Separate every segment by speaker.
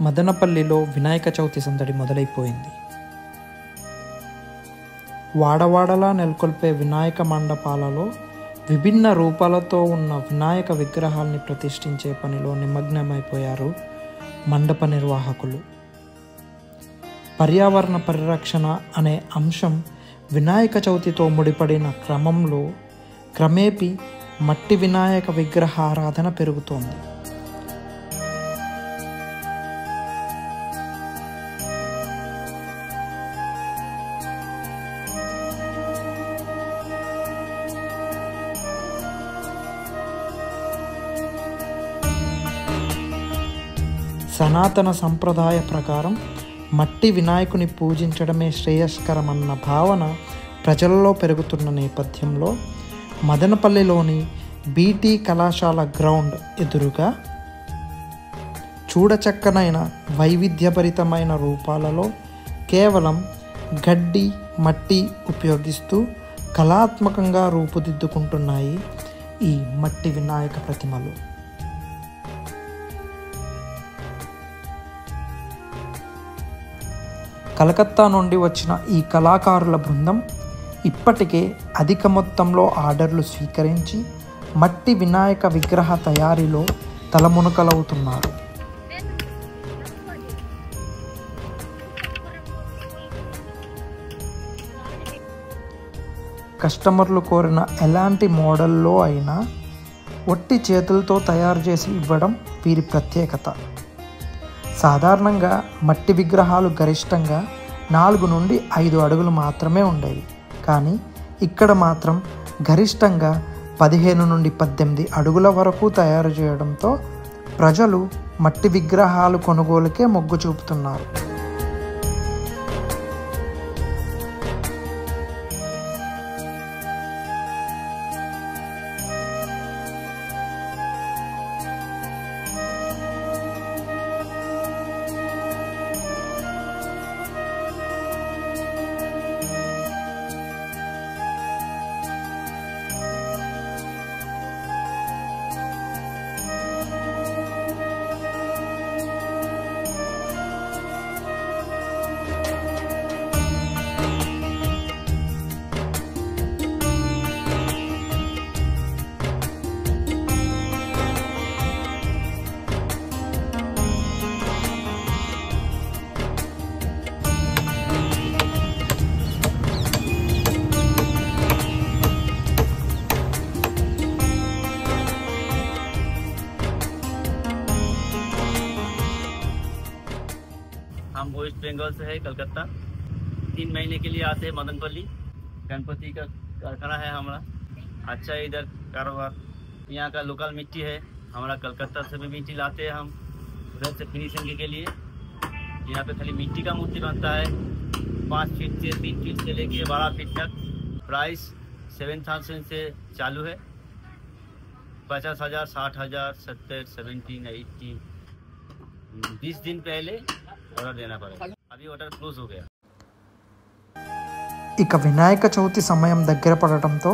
Speaker 1: మదనపల్లిలో వినాయక చవితి సందడి మొదలైపోయింది. వాడవాడలా నెలకొల్పే వినాయక మండపాలలో విభిన్న రూపాలతో ఉన్న వినాయక విగ్రహాల్ని ప్రతిష్ఠించే పనిలో నిమగ్నమైపోయారు మండప నిర్వాహకులు. పర్యావరణ పరిరక్షణ అనే అంశం వినాయక చవితితో ముడిపడిన క్రమంలో క్రమేపీ మట్టి వినాయక విగ్రహారాధన పెరుగుతోంది. సనాతన సంప్రదాయ ప్రకారం మట్టి వినాయకుని పూజించడమే శ్రేయస్కరమన్న భావన ప్రజలలో పెరుగుతున్న నేపథ్యంలో మదనపల్లిలోని బీటీ కళాశాల గ్రౌండ్ ఎదురుగా చూడచక్కనైన వైవిధ్యభరితమైన రూపాలలో కేవలం గడ్డి మట్టి ఉపయోగిస్తూ కళాత్మకంగా రూపుదిద్దుకుంటున్నాయి ఈ మట్టి వినాయక ప్రతిమలు. కలకత్తా నుండి వచ్చిన ఈ కళాకారుల బృందం ఇప్పటికే అధిక మొత్తంలో ఆర్డర్లు స్వీకరించి మట్టి వినాయక విగ్రహ తయారీలో తలమునకలవుతున్నారు. కస్టమర్లు కోరిన ఎలాంటి మోడల్లో అయినా ఒట్టి చేతులతో తయారు చేసి ఇవ్వడం వీరి ప్రత్యేకత. సాధారణంగా మట్టి విగ్రహాలు గరిష్టంగా 4 నుండి 5 అడుగులు మాత్రమే ఉండేవి. కానీ ఇక్కడ మాత్రం గరిష్టంగా 15 నుండి 18 అడుగుల వరకు తయారు చేయడంతో ప్రజలు మట్టి విగ్రహాలు కొనుగోలుకే మొగ్గు చూపుతున్నారు.
Speaker 2: हम वेस्ट बंगाल से है, कलकत्ता 3 महीने के लिए आते हैं मदनपल्ली। गणपति का कारखाना है हमारा, अच्छा है इधर कारोबार। यहाँ का लोकल मिट्टी है हमारा, कलकत्ता से भी मिट्टी लाते हैं हम उधर से फिनिशिंग के लिए। यहाँ पे खाली मिट्टी का मूर्ति बनता है 5 फीट से 3 फीट से लेके 12 फीट तक। प्राइस 7,000 से चालू है, 50,000, 60,000, 70, 17, 18। 20 दिन पहले ऑर्डर देना पड़ेगा, अभी ऑर्डर क्लोज हो गया।
Speaker 1: ఇక వినాయక చవితి సమయం దగ్గర పడటంతో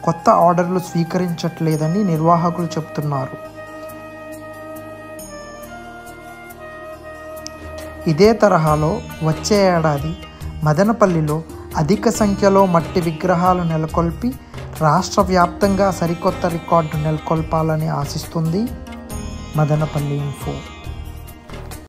Speaker 1: కొత్త ఆర్డర్లు స్వీకరించట్లేదని నిర్వాహకులు చెబుతున్నారు. ఇదే తరహాలో వచ్చే ఏడాది మదనపల్లిలో అధిక సంఖ్యలో మట్టి విగ్రహాలు నెలకొల్పి రాష్ట్ర వ్యాప్తంగా సరికొత్త రికార్డు నెలకొల్పాలని ఆశిస్తుంది మదనపల్లి ఇన్ఫో.